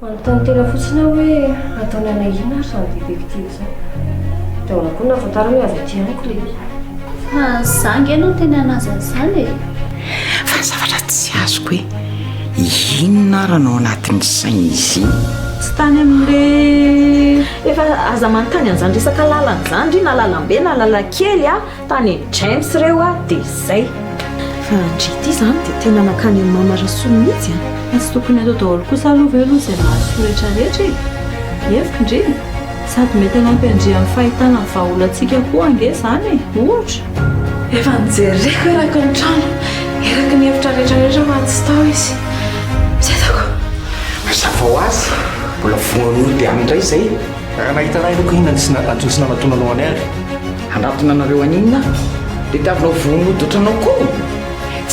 Anontany tena fotsiny aho hoe ataony Anay ina ary samy détective izao. Dia ona koa nahafantara hoe avy aty amiko ilay izy. Fa zangy ianao no tena anazy an'izany e. Fa zavatra tsy azoko hoe inona ary anao anatin'ny saina izy iny. Tsy tany amin'le efa aza manontany an'izany resaka lalana izany na lalam-be na lalan-kely tany James reo dia izay. Fa ndrity izany dia tena nakany amin'ny mamarasoa mihitsy tsy tokony atao daholo kosa aloha aloha izay mahasoa rehetrarehetra e. Efiko ndre sady mety hanampy andria amin'ny fahitana ny vahaolantsika koa ange izany ohatra. Efa nijereko eraky ny trano eraky ny hevitra rehetrarehetra fa tsy tao izy. Mizetako. Mazava ho azy mbola voan'olo dia amindray izay. Raha nahita anay aloha inona tsy nanatonanao anay ary. Anatona anareo aninona dia tavinao voan'olo ohatranao koa.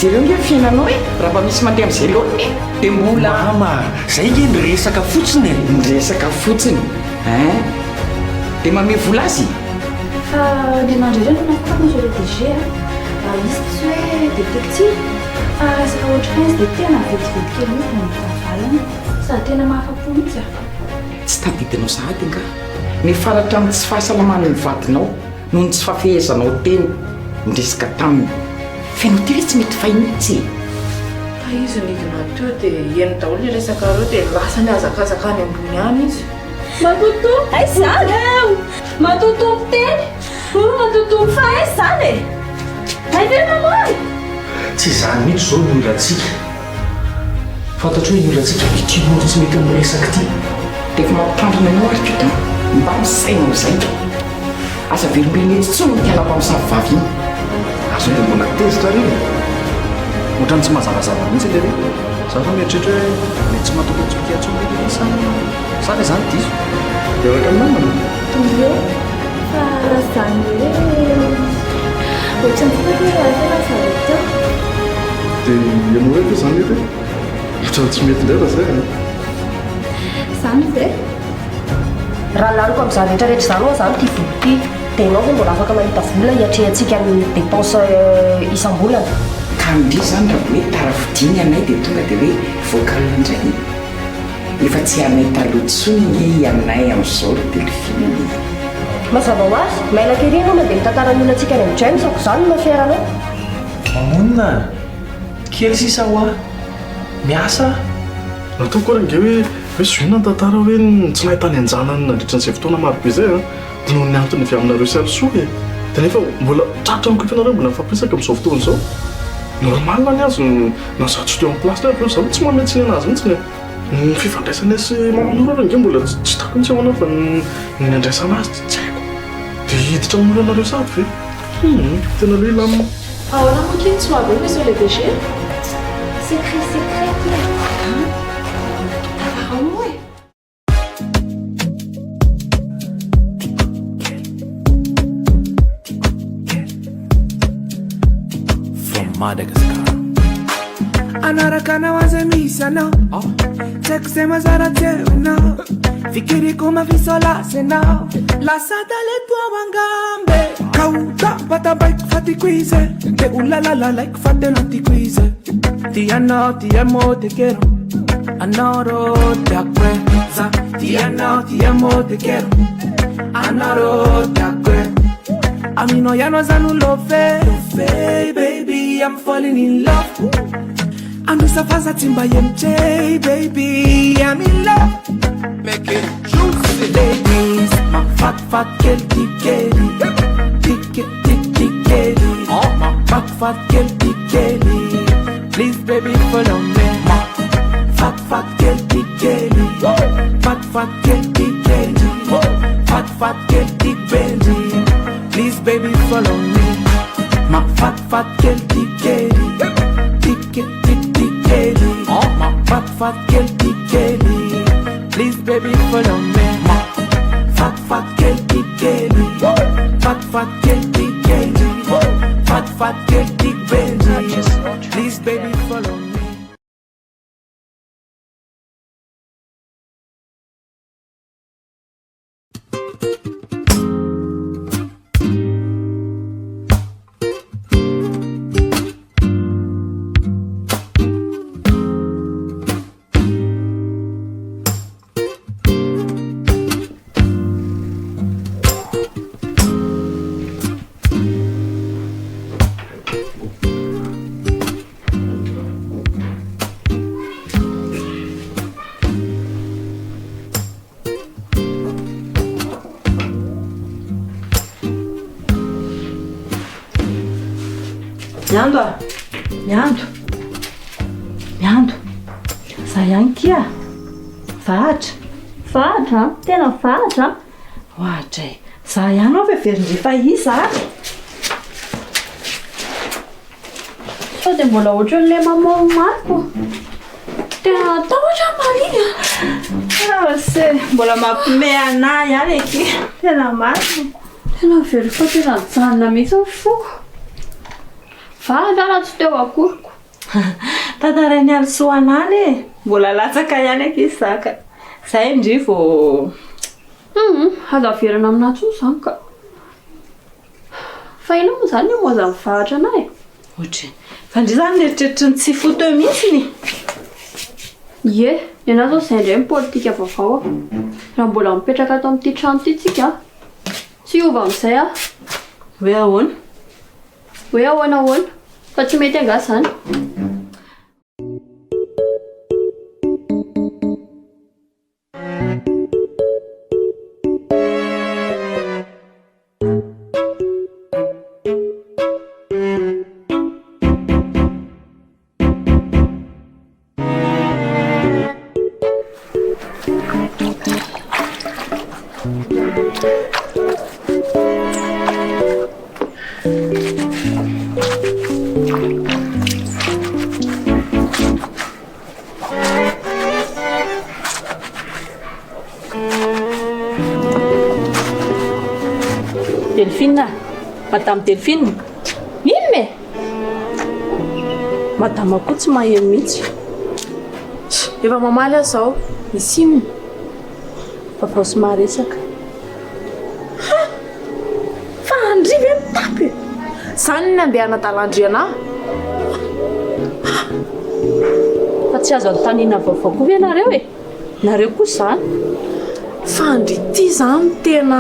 Jereo nge fiainanao e raha mba misy mandeha amin'izay loatra dia mbola mama izay nge niresaka fotsiny e. Niresaka fotsiny dia mamay vola azy. Fa ny mandrereo no nafaka monsieur le DG raha izy tsy hoe détective fa resaka ohatran'izy dia tena vetivety kely mihitsy na mitavalana sady tena mahafa-po mihitsy Tsy tadidinao sahady nga ny faratra amin'ny tsy fahasalamana ny vadinao noho ny tsy fafehezanao teny niresaka taminy. Fenao ty hoe tsy mety fahimitsy. Fa izy nidina teo dia eno daholo ny resaka reo dia lasa ny azakazaka any ambony any izy. Matoto ay izany matoto miteny matoto mifahy ay izany e. Ay ve mamoy Tsy izany mihitsy izao ny olantsika. Fantatro hoe ny olantsika itiolo tsy mety amin'ny resaka ty. Dia efa mampitandrina anao ary pita mba misainao izay. Aza velombelona etsy tsony ny tiana mpamosavy vavy iny. Azo dia mbona tezitra reo. Ohatrany tsy mazavazava mihitsy ilay reo. Zaho fa mieritreritra hoe mety tsy matokotsoky atsony ilay saka izany diso. Dia araka amin'ny namana. Ie fa izany hoe ohatrany tsy hoe raha tena zavatra Dia ianao hoe izany mety hoe ohatrany tsy mety indray raha izay. izany ve Raha laniko amin'izany rehetrarehetra izany moa izany ity vola ity dia ianao ve mbola afaka mahita vola hiatrehantsika ny dépense isam-bolana. Ka indri izany raha hoe taravidiny anay dia tonga dia hoe voakalina indray. Efa tsy anay taloha tsony anay amin'izao telefilmy. Mazava ho azy maila kely ianao mandeha mitantara ny olantsika any amin'ny James ako izany no mafiaranao. Mamonina kely sisa ho miasa. Natao koa range hoe zoina ny tantara hoe tsy nahitany anjanany nandritra n'izay fotoana marobe izay dia noho ny antony avy aminareo sy alisoa e. Dia nefa mbola tratra amiko ifanareo mbola mifampisaka amin'izao fotoana izao. Normal ny azy nasatso teo amin'ny plasy avy eo zaho tsy mametsy ny anazy mihitsy ny fifandraisana sy mamanora range mbola tsy tako mihitsy amanao fa ny andraisana azy tsy haiko. Dia hiditra amin'olo anareo sady ve tena loha ilamina. Ahoana moa kely tsy hoavy eo monsieur le DG? secret Madagascar. Anaraka nawaza misana Tekusema zara tewina Fikiri kuma visola sena La satale tua wangambe Kauta bata bike fati quize Te ulalala like fate nanti quize Ti ano ti amo te quiero Anoro te acuerza Ti ano ti amo te quiero Anoro te acuerza A mí no ya no es love, baby, I'm falling in love. I'm just a fast timba MJ, baby, I'm in love. Make it juicy, ladies, my fat girl, tikeli, tikeli. Oh, my fat girl, tikeli. Please, baby, follow me. My fat girl, tikeli, fat girl, tikeli, fat girl, tikeli. Please, baby, follow me. My fat girl, tikeli, tikeli. Oh, my fat girl, tikeli. Please, baby, follow me. My fat girl, tikeli, fat girl, tikeli. Fat girl, tikeli. Please, baby, follow me. Miando a miando miando za ihany kia vahatra tena vahatra ohatra za ihany ao veverindrefa iza sao dia mbola ohatran'ilay mamomako tena atahotra maliny se mbola mampime anay ihany eky tena marina tena very fa tena janona mihitsy ny foko vahatra tsy teo akoriko tantarany alisoanany e mbola latsaka ihany eky izy zaka zay indri vo azaverana aminatsy zany ka fa ina moa zany moza mivahatra anay ohatra fa ndry zany neritreritry ny tsy foto eo mihitsiny ie ianao zao zay indray politika vaovao raha mbola mipetraka ato amin'ity trano ity tsika tsy ova amin'izay hoe ahoana hoe ahoana fa tsy mety anga zany Delphine, madame Delphine. Mime Madame koa tsy maheno mihitsy. efa mamaly aho zao misy inona Vaovao sy maharesaka. fa andriva mitapy zany ny andeha anadalandry anahy Fa tsy azo anotaniana vaovao koa ve nareo e? Nareo koa zany. fa andry ity zany tena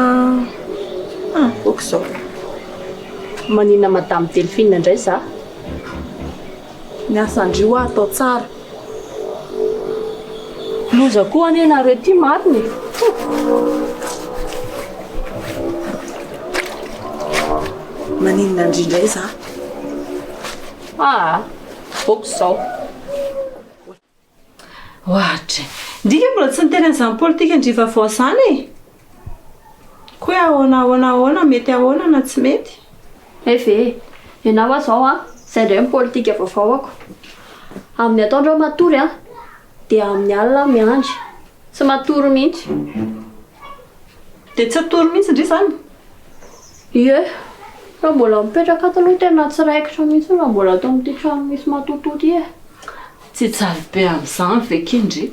Oko zao. Manina madame Delphine indray za. miasa andrio aho atao tsara Loza koa ane nareo ty mariny. maninona andrindray za Oko zao. Ohatra. Ndika mbola tsy nitenen'izany politika ndry vaovao zany e. Koe ahoana mety ahoana na tsy mety. efe ianao aho zao zay indray politika vaovao ako amin'ny ataondrao matory dia amin'ny alina miandry tsy matory mihitsy De tsy atory mihitsy ndry zany. ie raha mbola mipetraka ato aloha tena tsy raikitra mihitsy raha mbola atao amin'ity trano misy matototy Tsy tsara be amin'izany vekindry.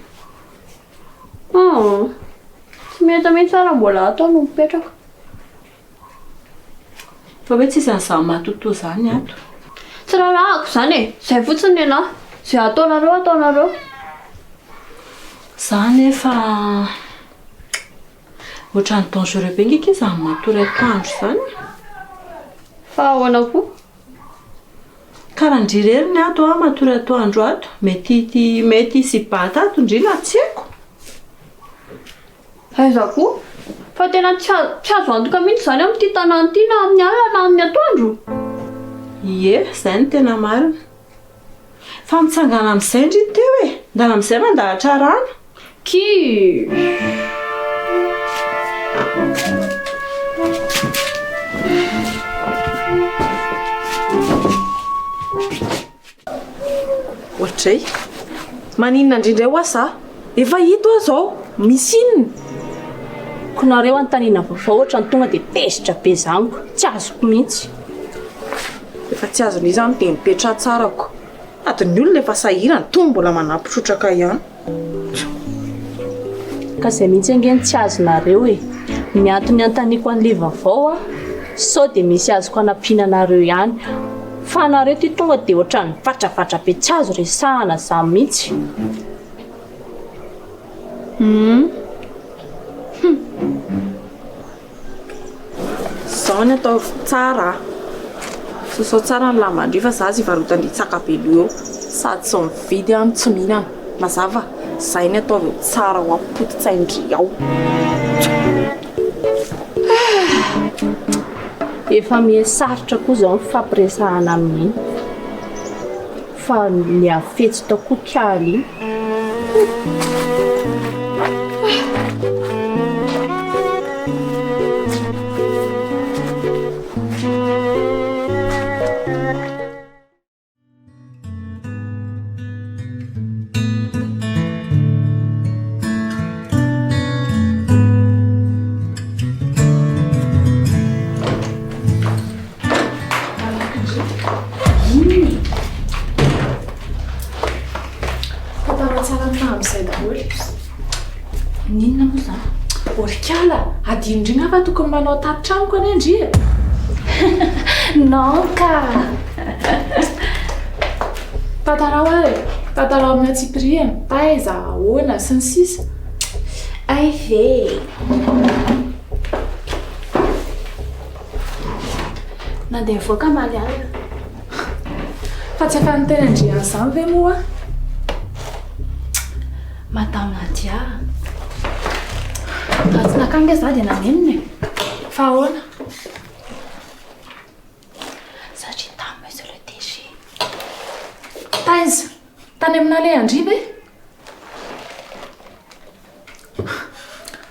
tsy mety mihitsy raha mbola atao no mipetraka Fa hoe tsy izany matoto zany ato. tsy rahako zany e zay fotsiny anahy zay ataonareo Zany efa ohatran'ny dangereux be ngiky izany matory atoandro zany. fa ahoana koa Karaha ndry reriny ato matory atoandro ato. Mety sy bata ato ndry na tsy haiko. aiza koa fa tena tsy azo antoka mihitsy zany amin'ity tanàna ity na amin'ny alina na amin'ny atoandro Ie, zay no tena marina. Fa mitsangana amin'izay ndry teo e. Ndana amin'izay mandahatra rano. Ohatray maninona indrindray ho asa efa hito aho zao misy inona Ko nareo antaniana vaovao ohatra ny tonga dia pesitra be zaniko. Tsy azoko mihitsy. efa tsy azony izany dia mipetra tsarako adiny olona efa sahirana tonga mbola manampitrotraka ihany Ka izay mihitsy angeny tsy azonareo e. Ny antony antaniako an'ilay vaovao sao dia misy azoko anampianareo ihany. Fa nareo ty tonga dia ohatran'ny vatravatra be tsy azo resahana za mihitsy. zao ny atao tsara sosao tsara ny lamandry fa za sy varotandry tsaka be lo eo sady tsy mividy any tsy mihinana mazava zay ny ataovy tsara ho ampotitsaindry ao Efa mihesarotra koa zao ny fampiresahana amin'iny. fa le afetsy takotialy iny. Ninona moa zany? Orikala, adindrina afa tokony manao tatitramiko any andria. Non ka. Tantara hoe, tantara amin'ny atsipiriana, taiza, ahoana, sy ny sisa. Ay ve. Nandeha voaka maly alina. Fa tsy afa niteny andriana izany ve moa? Madame Nadia. Raha tsy nakanga za dia nanenony. Fa ahoana? Satria tamy monsieur le DG. Taiza, tany amina le andry ve?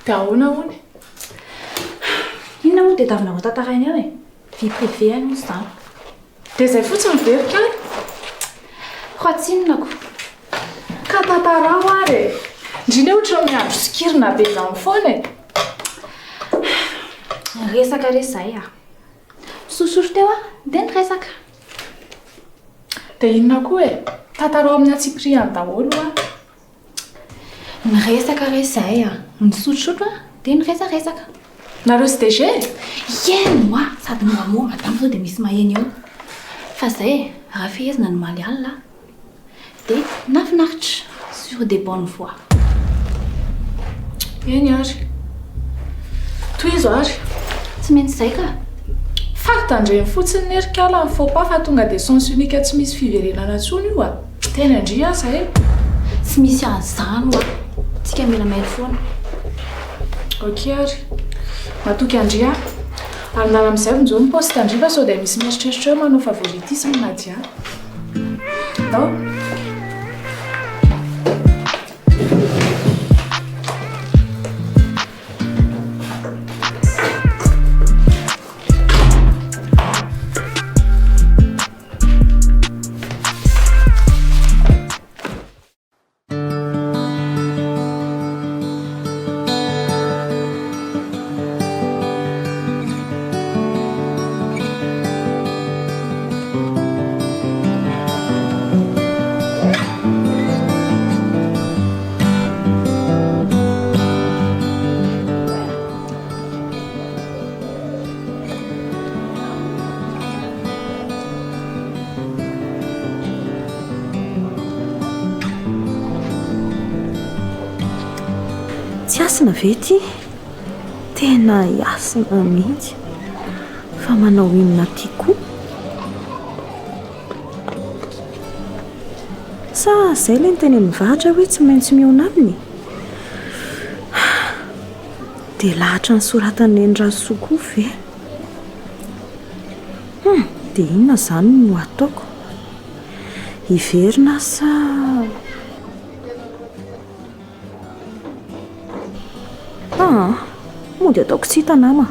Dia ahoana hony? Inona moa dia davina ho tantarainy ao e? Vie privée any moa zany. Dia izay fotsiny verika any? Hoatsinonako. Ka tantara ho ary e. Ndrindra ohatra miandro sikirina be izany foana e. Resaka resay a. Sosory teo a, dia niresaka. Dia inona koa e? Tantara amin'ny atsipiriana daholo a. Niresaka resay a. Nisotrosotro a, dia niresaresaka. Nareo sy DG? Ieno a, sady moamoa, madamo zao dia misy maheny eo. Fa zay, raha fehezina no maly alina, dia nafinaritra sur des bonnes voies. Eny ary. Toizo ary. Tsy maintsy izay ka. Faritandreny fotsiny nerikala amin'ny faux pas fa tonga dia sens unique tsy misy fiverenana intsony io a. Teny andria zay. Tsy misy an'izany oa. Tsika mila maily foana. Ok ary. Matoky andria. Ary nana amin'izay vonjeo miposte andriva sao dia misy mieritreritra eo manao favoritisme Nadia. Tao. Tsy asina ve ty? Tena iasina mihitsy. Fa manao inona ty koa? Sa izay ilay ny teny mivahatra hoe tsy maintsy mihaona aminy? Dia lahatra ny soratany Rasoa koa ve? Dia inona izany no ataoko? Hiverina sa... mody ataoko tsy hita nama.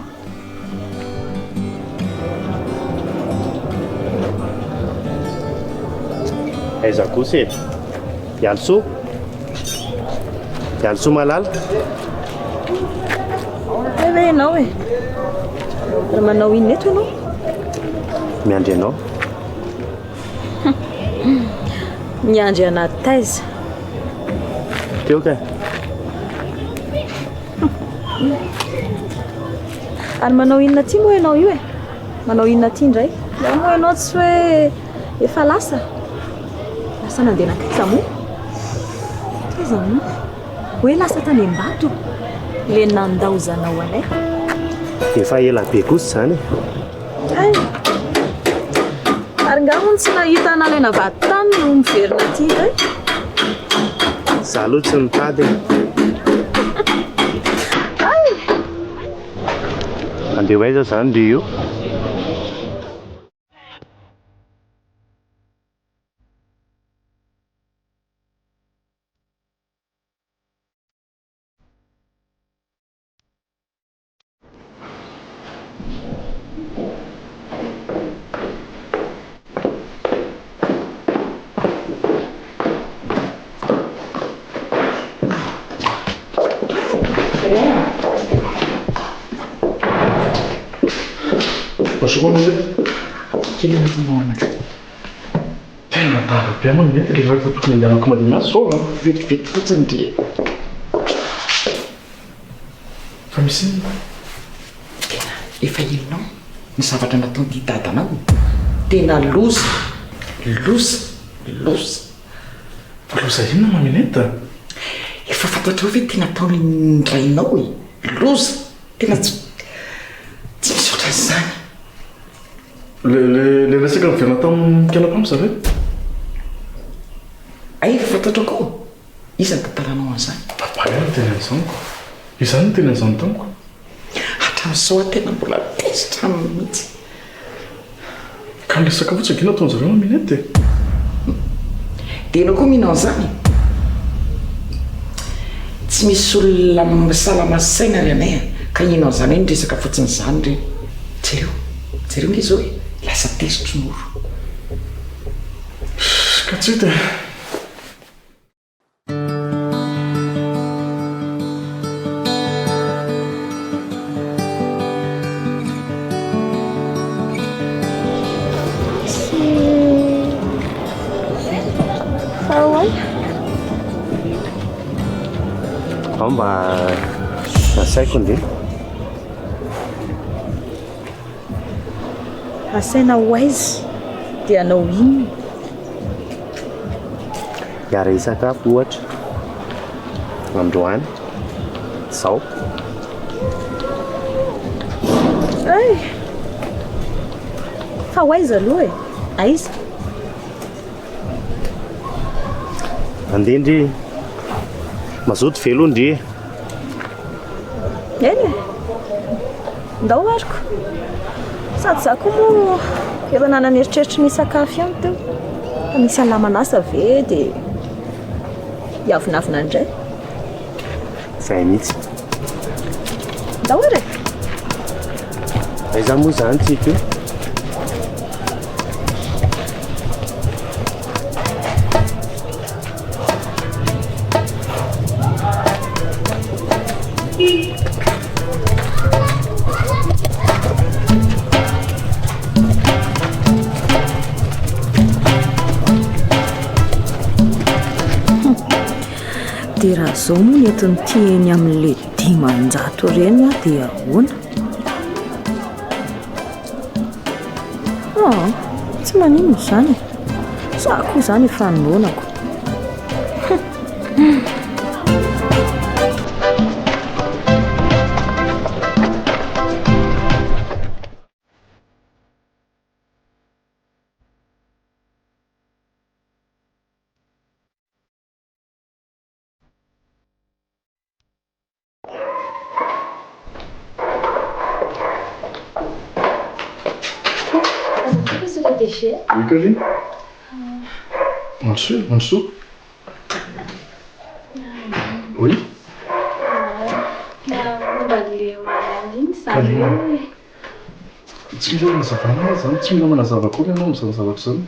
Aiza kosa e? Ialsoa? Ialsoa malala? Ve ianao e? Raha manao inona eto ianao? Miandry anao? Miandry anaty taiza. Teo ka? Ary manao inona ty moa ianao io e? Manao inona ty indray? Iao moa ianao tsy hoe efa lasa? Lasa nandeha nakaiza moa? Kaiza moa? Hoe lasa tany am-bato? Le nandaozanao anay? Efa ela be kosa izany e. Ay! Ary ngamony tsy nahita nalaina vato tany no miverina ty indray? Za aloha tsy nitady e. Andeha ho aiza izany ry io? Bonjour, Quel est le nom? tena tara be amany mety le vata tokony andehanako madinimaso zao a Vetivety fotsiny de fa misy efa inonao ny zavatra nataon'ity dadanao tena loza loza inona mamineta efa fantatrao ve tena ataony rainao e loza tena tsy misaotra zany. le resaka miviana tamin'ny mpianapamsa ve ay efa fantatrao koa iza tantaranao an'izany papay teny an'izany izany teny an'izany tamiko hatramin'izao tena mbola tezitra aminy mihitsy ka le sakafo tsy agina ataony zareo maminety dia enao koa mihinao an'izany tsy misy olona salamasaina ry anay ka inao an'izany hoe nyresaka fotsiny izany re jereo nge zao hoe lasa tezitry noro ka tsy te mba asaiko nde asaina hoaizy dia anao inona hiara isakafo ohatra androany zao ay fa hoaiza aloha e aiza andendry mazoto velo ndre eny ndao ariko sady za koa moa efa nananeritreritra ny sakafo ihany teo fa misy alamanasa ve dia hiavinavina indray zay mihitsy ndao ary aiza moa zany tsika io dia raha zao moa ny entiny tieny amin'le 500 ireny a dia ahoana tsy maninona izany za koa izany efa nonako Ikaly Mansour oui tsy mila manazavana zany tsy mila manazava koa ianao mizavazavako zany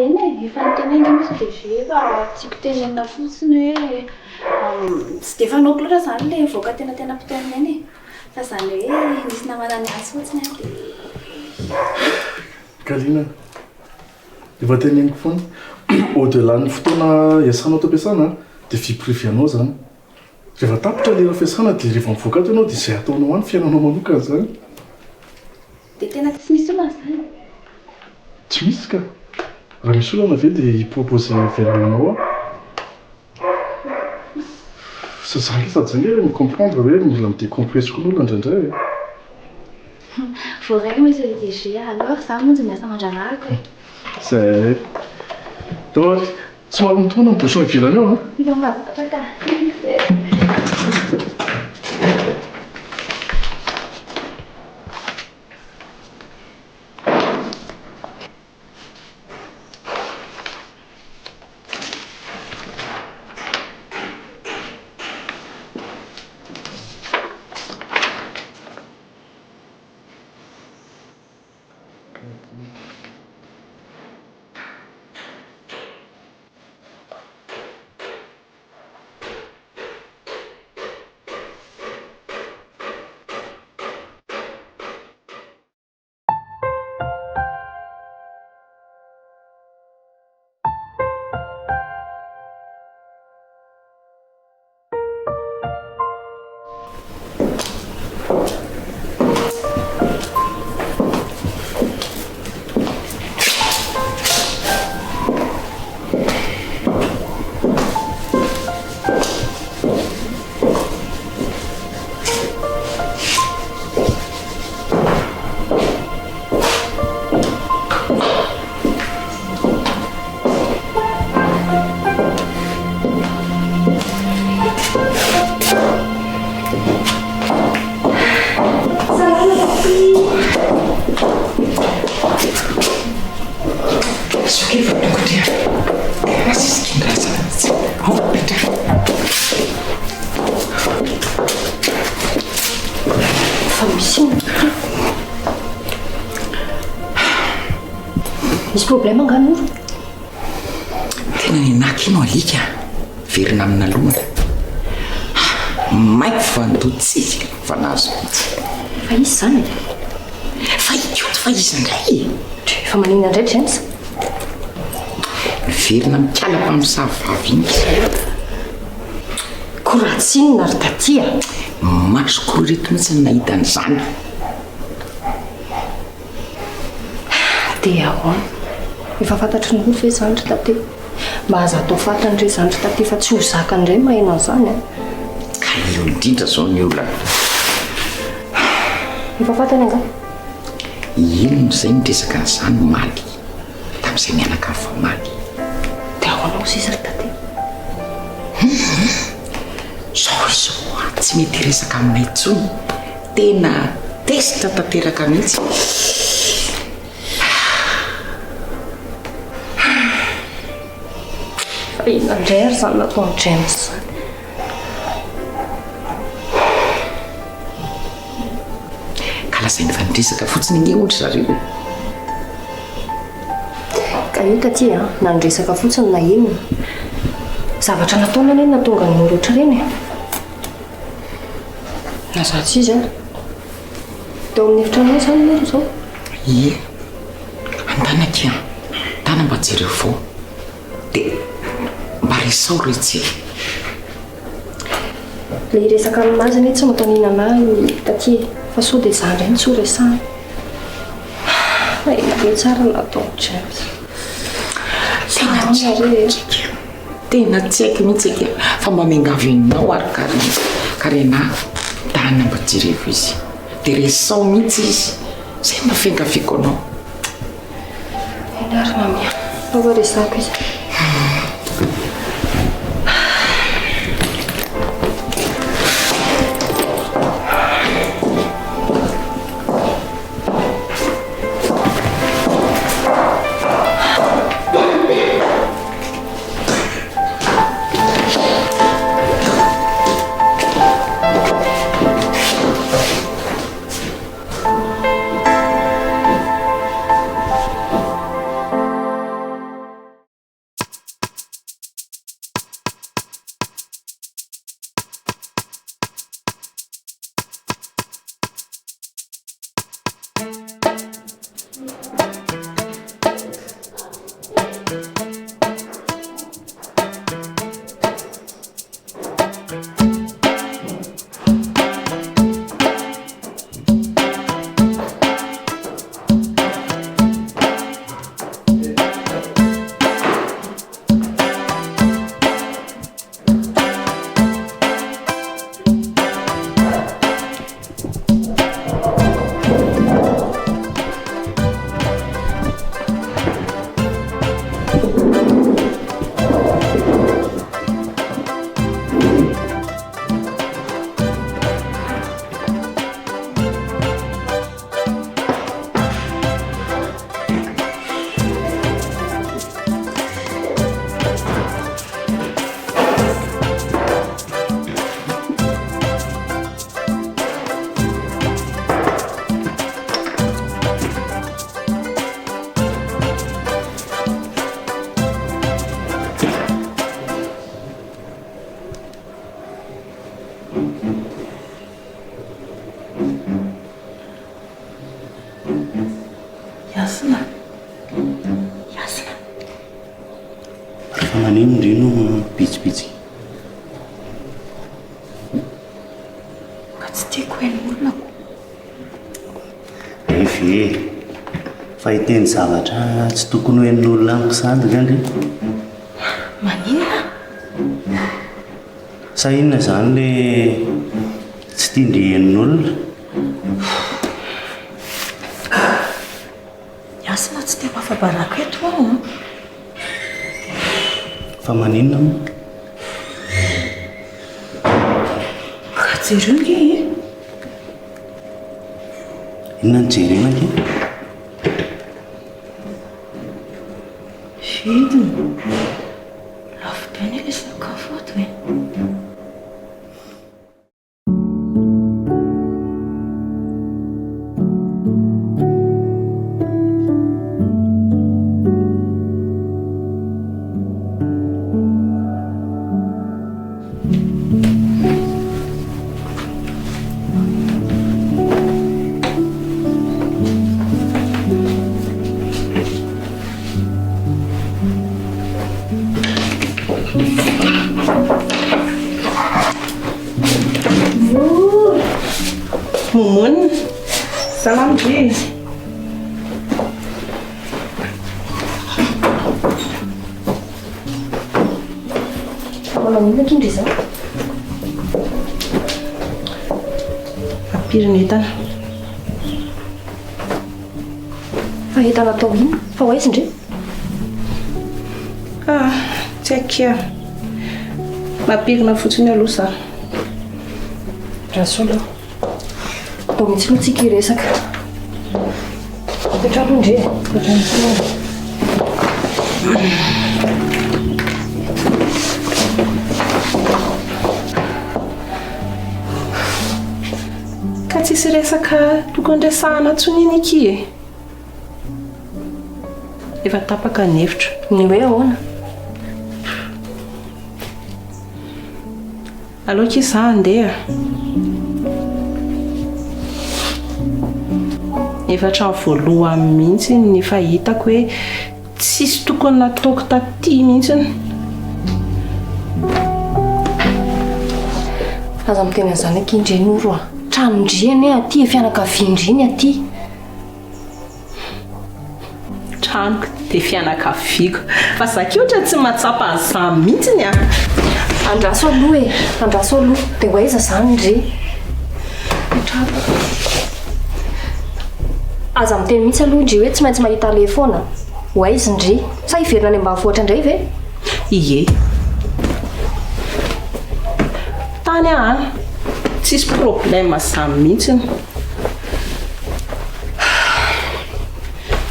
eny efa nitenengy misy DG fa tsiko tenenina fotsiny hoe tsy dia fanaoko loatra zany le voaka tena mpitenina eny fa zany hoe misy namana ny azy fotsiny a dia Kalina efa teneniko foana au delà ny fotoana iasanao tam-piasana dia vie privé anao zany rehefa tapitra lera fiasana dia rehefa mivoaka ato ianao dia izay ataonao any fiainanao manokana zany dia tena tsy misy olona zany tsy misy ka raha misy olana ve dia hipropose verananao a zany le sady zany hoe micomprendre hoe mila midécompresseko n'olona indraindray vao raika monsieur le DG alors za monjy miasa mandrarahako zay donc somary mitona bouchon ivelany eo a io mazaka Sokiva tonga dia. Rasiskindrasa. Ao petra. Fa misy misy problème angan'oro. Tena ny nakinao alika verina amina lohana. Maiko fa ndotsika fa nazo. Fa izy zany. Fa ikoto fa izy indray. Fa manina indray James. Verina mikalapa amin'ny savavy iny. Koratsinina ry tatia. Masoko reto mihitsy ny nahita an'izany. Dia ahoana. Efa fantatry ny olo ve zany ry tatia. Mba aza atao fantany re zany ry tatia fa tsy ho zakany indray maheno an'izany. Ka io indrindra zao ny olona. Efa fantany anga. Ino izay niresaka an'izany maly tamin'izay mianaka fa maly. Dia ahoana ho sisa ry tatia. Zao tsy mety resaka aminay intsony. Tena testa tanteraka mihitsy. Fa inona indray ary zany nataony James zany. Ka lazainy fa niresaka fotsiny ny ondry zareo. Ka io tatia na niresaka fotsiny na inona. Zavatra nataony anie natonga ny olotra reny. Na zatsy izy teo amin'ny efitrano zany maro zao. Ie, andanakia tana mba jereo fao dia mba resao retsy. Le resaka aminazy anie tsy matanina anahy tatia fa sao dia zany indray tsy ho resahany. Fa ena be tsara natao James. Tena tsy haiko mihitsy eky fa mba miangavinao ary karena tana mba jereo izy dia resao mihitsy izy zay mafiangaviko anao. Ena ary mamia fa resako izy. Manino bitsibitsy. Ka tsy tiako hainy olonako. Ve fa hiteny zavatra tsy tokony hoen'olona amiko sady gandry. Manina? Sa inona zany le tsy tiandry hen'olona? Iasina tsy teo afabarako eto ao. Fa maninona moa? Ka jereo nge. Inona ny jerena ke? vidiny lafo be ny ilay sakafo ato e. Mumun, salam ji. Manao inona kindry izao? Papirina entana. Fa entana atao inona? Fa ho aiza indre? Tsy aikia. Mapirina fotsiny aloha za. Rasoa aloha. Atao mihitsy aloha tsika hiresaka. Petra aloha indre. Petra mihitsy. Ka tsisy resaka tokony resahana ntsony iny iki e. Efa tapaka ny hevitra. Ny hoe ahoana? Aloha za andeha. Efa trano voalohany mihitsy ny fahitako hoe tsisy tokony nataoko taty mihitsy. Aza miteny an'izany akindry noro a. Tranondriany aty, fianakaviandriny aty. Tranoko dia fianakaviako. Fa zaka ohatra tsy mahatsapa an'izany mihitsy ny a. Andraso aloha e. Andraso aloha. Dia ho aiza izany indre? Aza miteny mihitsy aloha indry hoe tsy maintsy mahita le foana. Ho aiza indre? Sa hiverina any ambanivohitra indray ve? Ie. Tany a, tsisy problème izany mihitsy.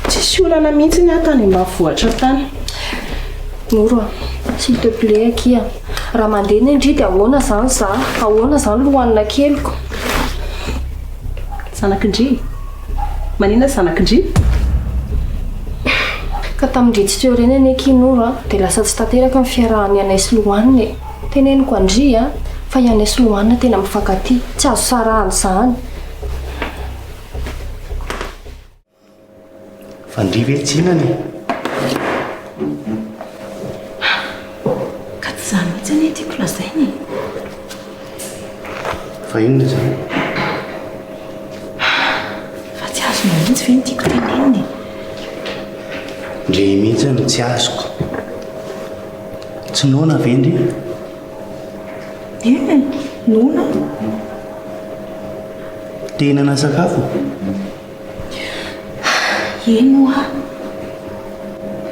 Tsisy olana mihitsy ny tany ambanivohitra tany. Noro a, s'il te plaît akia. Raha mandeha ny indry dia ahoana izany za? Ahoana izany lohanina keliko? Zanakindry? Manina zanakindry? Ka tamindry tsy teo ireny any Noro a, dia lasa tsy tanteraka ny fiarahan'ny Anay sy Lohanina. Teneniko andry a, fa i Anay sy Lohanina tena mifankatia. Tsy azo sarahana izany. Fandry ve tsinany? Ka tsy izany mihitsy anie tiako lazainy. Fa inona izany? Fa tsy azo mihitsy ve ny tiako teneniny. Ndre mihitsy no tsy azoko. Tsy noana ve ndry? Nona. Tenana sakafo? Eno a.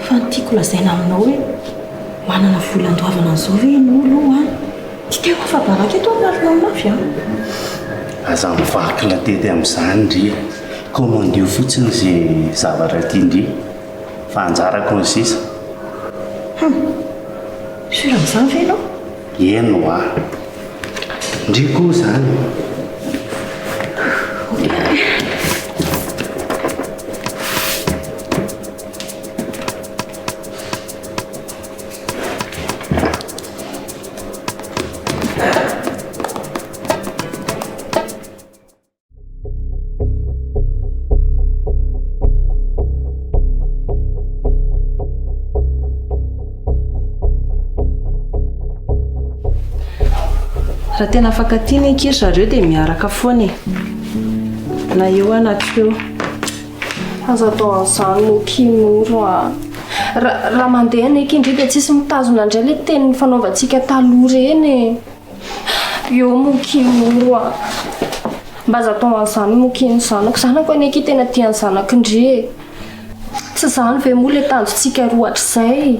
Fa ny tiako lazaina aminao hoe manana volan-doavana an'izao ve n'olo a. Tsy teo fa baraka eto amin'arina mafy a. Aza mivaky latety amin'izany ndry. Komandio fotsiny izay zavatra tiandry. Fa anjarako ny sisa. Sura amin'izany ve ianao? Eno a. Ndry koa izany. Raha tena afaka tiany ankiry zareo dia miaraka foana. Na eo anaty eo. Aza atao an'izany Noro a. Raha mandeha ny akindry dia tsisy mitazona indray ilay teny fanaovantsika taloha ireny. Eo Noro a. Mba aza atao an'izany ny zanako. Zanako any aky tena tiany zanakindry. Tsy izany ve moa ilay tanjontsika roa hatr'izay?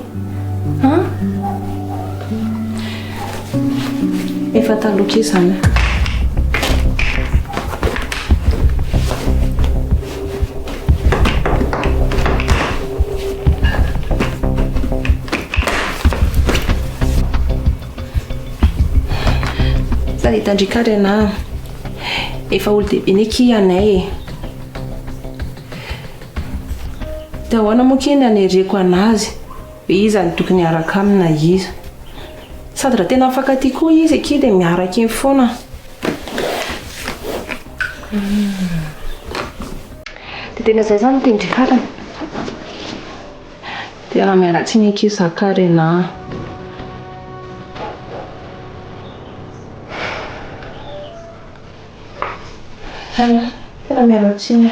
Efa taloha izany. Tandrikarena efa olo dehibe ny ki Anay dia ahoana moa keny anereko anazy hoe iza ny tokony hiaraka amina iza sady raha tena afaka tia koa izy ki dia miaraka eny foana. dia tena izay zany tendrikarana tena miaratsy ny ki Zakarena. Tena miaratsy ny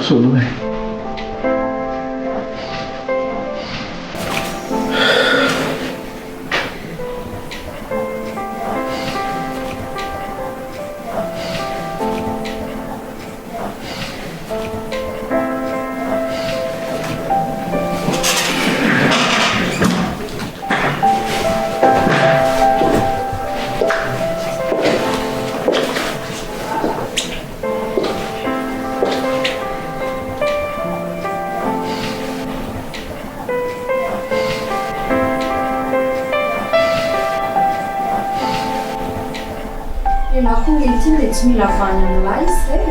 solo dia tsy mila vany amin'lahy izay.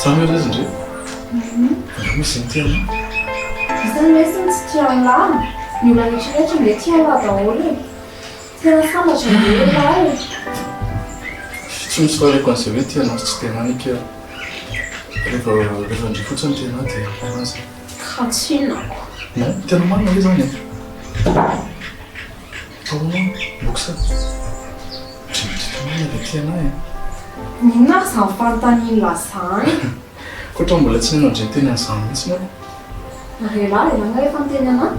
Samy eo izy ndre misy ny tiana Izany lesiny tsy tia lahy ny olona rehetrarehetra mba tia lahy daholo e. Tena sambatra be lahy e. tsy misy fareko an'izay hoe tiana sy tsy tena nika rehefa ndry fotsiny tena dia anazy Ka tsy hinako. tena marina le zany taona boksa le tiana e Ninona izany fanontaniana lazany? koatra mbola tsy nena ndray teny an'izany mihitsy Rehalahy izany rehefa miteny anahy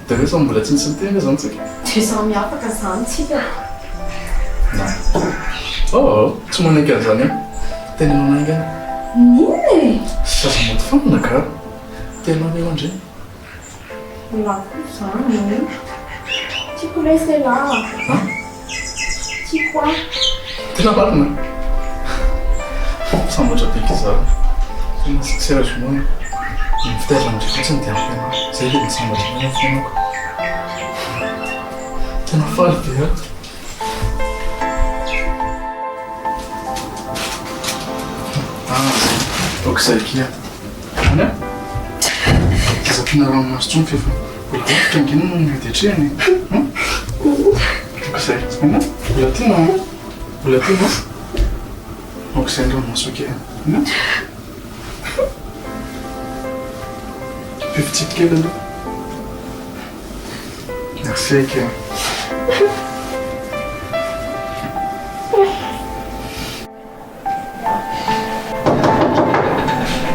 dia rehefa mbola tsy nisy miteny zany tsika dia samy afaka izany tsika. tsy manaiky an'izany tena manangana Ninona e? saza maty fanina ka tena eo andray Lako izany. Tiako lesy lahy. Tiako ah. tena marina sambatra beky izany tena sérieusement ny fitairana ndray fotsiny dia ampena zay le misambatra ny fiainako tena faly be aok'izay kia any azapina rano masotsony fefa olafitra anginana ny detrehany aok'izay ana mbola tiana mbola tiana aok'izay ny rano masoky Petit kely aloha merci ake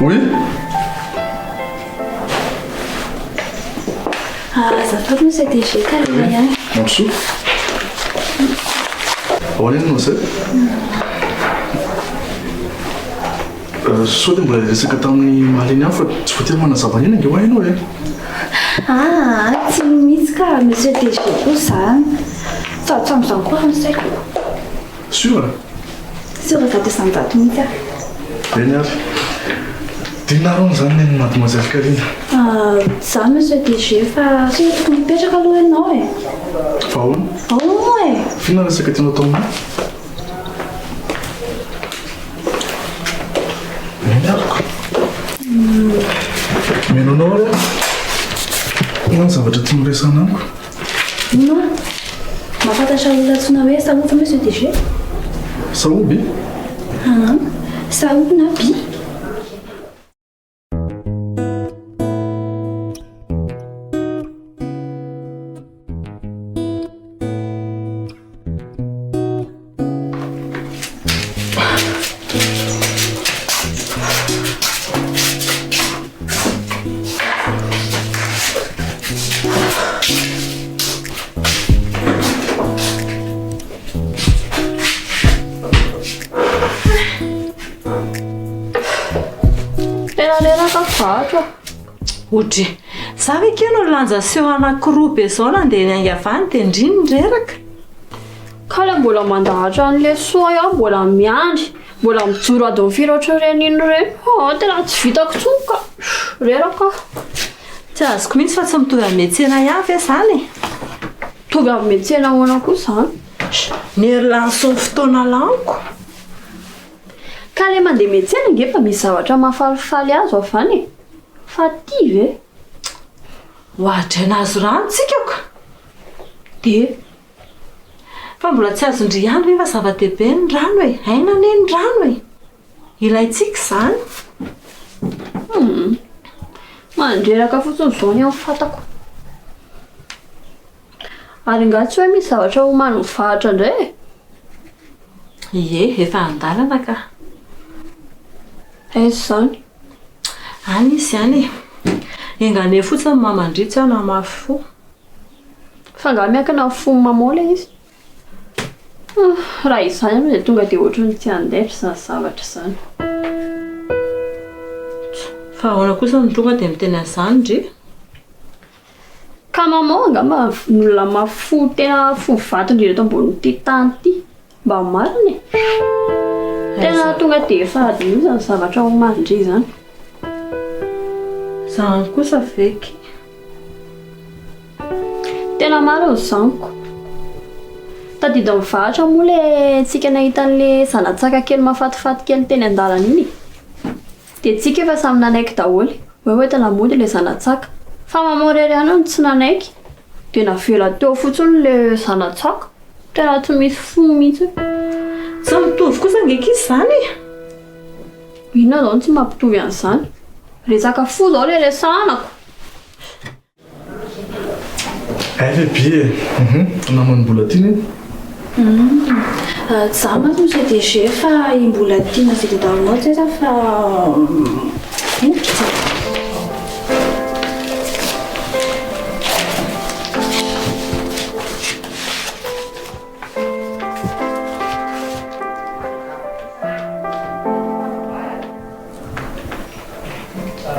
oui Azafady moa izay DG Karena ihany. Mampisoa ahoana ianao zay sao dia mbola resaka tamin'ny maliny any fa tsy voatery manazava an'ina ange ho hainao e Tsy mihitsy ka monsieur DG koa izany. Sady amin'izany koa ny saiko. sûr Sûr zato isan-jato mihitsy ah. eny ary dinarona zany ny mademoiselle Karina Za monsieur DG fa tsy tokony mipetraka aloha ianao e. fa ahoana Moa e. fina resaka tianao tao aminay eny ariko menonao ary Inona zavatra tsy miresana amiko? No mahafantatra olona tsona hoe saoby monsieur DG? Saoby? Saoby na bi? Odry, za ve keno lanja seho anankiroa be zao nandeha niangavany dia indriny reraka. Kala mbola mandahatra an'le soa iaho mbola miandry, mbola mijoro ady firy ohatry reniny ireny. Tena tsy vitako tsony ka reraka. Tsy azoko mihitsy fa tsy mitovy amin'ny metsena ihany ve zany? Mitovy amin'ny metsena ahoana koa izany? Ny hery lanso fotoana laniko. Ka le mandeha metsena ngefa misy zavatra mahafalifaly azo avany. Fa ty ve? Hoadra nazo rano tsika ka. De fa mbola tsy azondry ihany ve fa zava-dehibe ny rano e. Aina ane ny rano e. Ilayntsika izany. Mandreraka fotsiny izao ny amin'ny fantako. Ary nga tsy hoe misy zavatra homany mivahatra indray. Ie, efa andalana ka. Aiza izany? Any izy ihany e. Engane fotsiny mamandritsy aho na mafy fo. Fa nga miankina fo mamola izy. Raha izany aloha dia tonga dia ohatrany tsy handefy izany zavatra izany. Fa ahoana kosa ny tonga dia miteny an'izany ndry? Ka mamoa angamba olona mafo tena fo vato indrindra eto ambonin'ity tany ity. Mba marina e. Tena tonga dia efa adino izany zavatra homandry izany. Izany kosa veky. Tena marina izaniko. Tadida mivahatra moa le tsika nahita an'le zanatsaka kely mahafatifaty kely teny an-dalana iny. Dia tsika efa samy nanaiky daholo. Hoe tena mody le zanatsaka. Fa mamorery ihany no tsy nanaiky. Dia navela teo fotsiny le zanatsaka. Tena tsy misy fo mihitsy. Tsy mitovy kosa ngeky izy izany. Inona izao tsy mampitovy an'izany? Resaka fo izao le resanako. Ve bi e. Namany mbola tiany. Za manko monsieur DG fa mbola tiana vididalinao tsara fa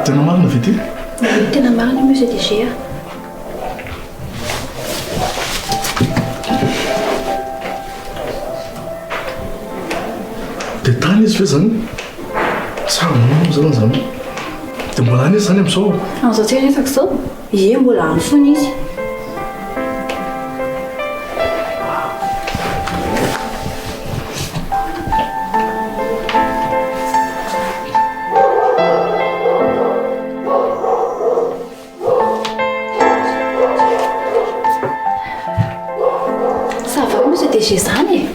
tena marina ve ty? tena marina monsieur DG. Dia tany izy ve zany? Tsara manao zany zany. Dia mbola any izy zany amin'izao? Amin'izao tsy resaka izao? Ie, mbola any foana izy. Ça va monsieur DG zany e?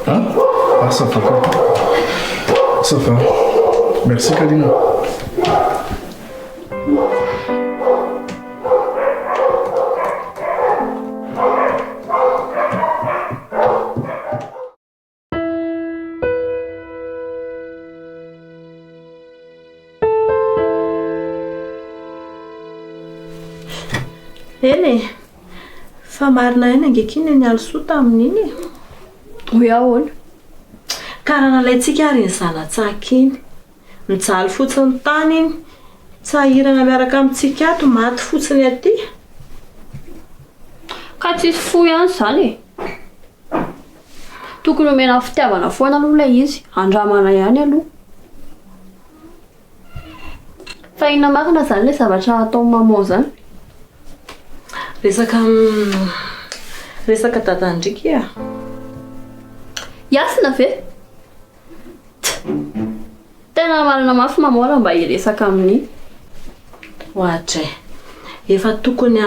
Ah, ça va quoi? Ça va. Merci Kalina. Eny e. Fa marina eny angekiny ny also tamin'iny. Hoe ahoana? Karaha nalaintsika ary ny zanatsaka iny. Mijaly fotsiny tany iny. Tsy ahirana miaraka amintsika ato maty fotsiny aty. Ka tsisy fo ihany izany e. Tokony omena fitiavana foana aloha ilay izy. Andramana ihany aloha. Fa inona marina izany ilay zavatra atao maman izany? Resaka dadandrika. Yasina ve? Tena marina mafy mamola mba hiresaka amin'ny. Hoadray. efa tokony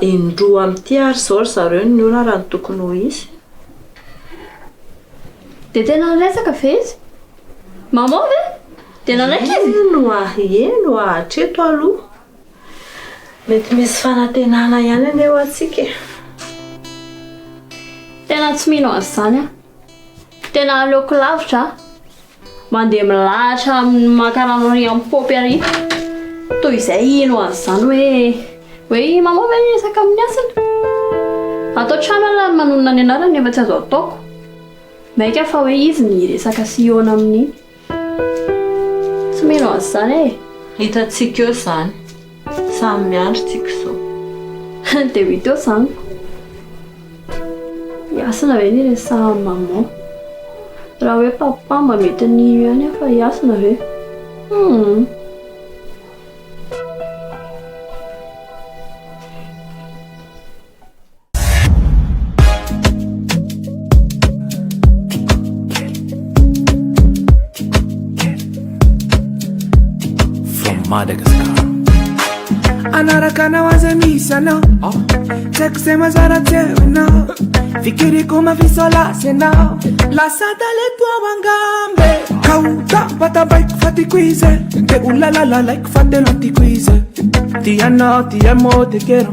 indroa amin'ity ary zao zareo ny olona raha ny tokony ho izy. Dia tena resaka ve izy? Maman ve? Tena raika izy? Eno hatreto aloha. Mety misy fanantenana ihany aneo atsika. Tena tsy mino an'izany a. Tena aleoko lavitra mandeha milahatra makarano ary amin'ny popy ary. Toy izay ino an'izany hoe maman ve resaka amin'ny asana? Atao trano ala manonona ny anarany efa tsy azo ataoko. Maika fa hoe izy ny resaka siona amin'iny. Tsy mino an'izany e. Hitantsika eo izany. Samy miandry tsika izao. Dia vita eo izany. Iasana ve ny resaha maman? Raha hoe papa mba mety ny ihany fa iasana ve? Madagascar. Anaraka nawaza misana Tek sema zara tena Fikiri kuma visola sena La sata le tua wangambe Kauta bata bike fati quize Te ulalala like fate lanti quize Ti amo te quiero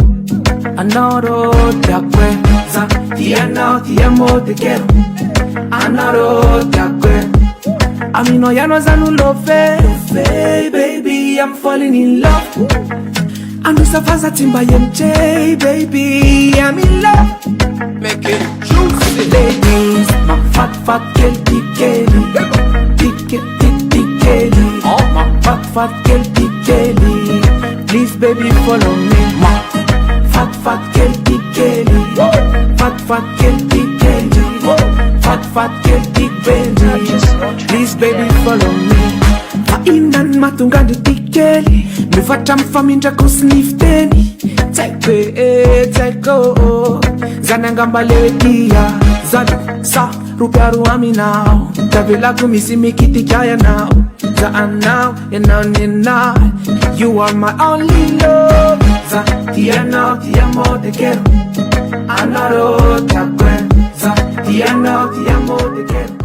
Anoro te acuerza Ti amo te quiero Anoro te acuerza A mí no ya no es love, baby, I'm falling in love. Ando sa faza timba MJ, baby, I'm in love. Make it juicy, ladies, my fat girl, Kelly, Kelly. Oh, my fat girl, Kelly. Please, baby, follow me, my fat girl, Kelly, fat girl, Kelly. Fat girl, big baby. Please baby follow me. Mainan matunga di tikeli. Mifata mfamindra kusnifteni. Take Zanangamba lewekia. Zana sa rupiaru aminao. Tabela kumisi mikiti kaya now. Zaan now, now. You are my only love. Za tiano, tiamo te quiero. Anaro te acuerdo. Ti amo te quiero.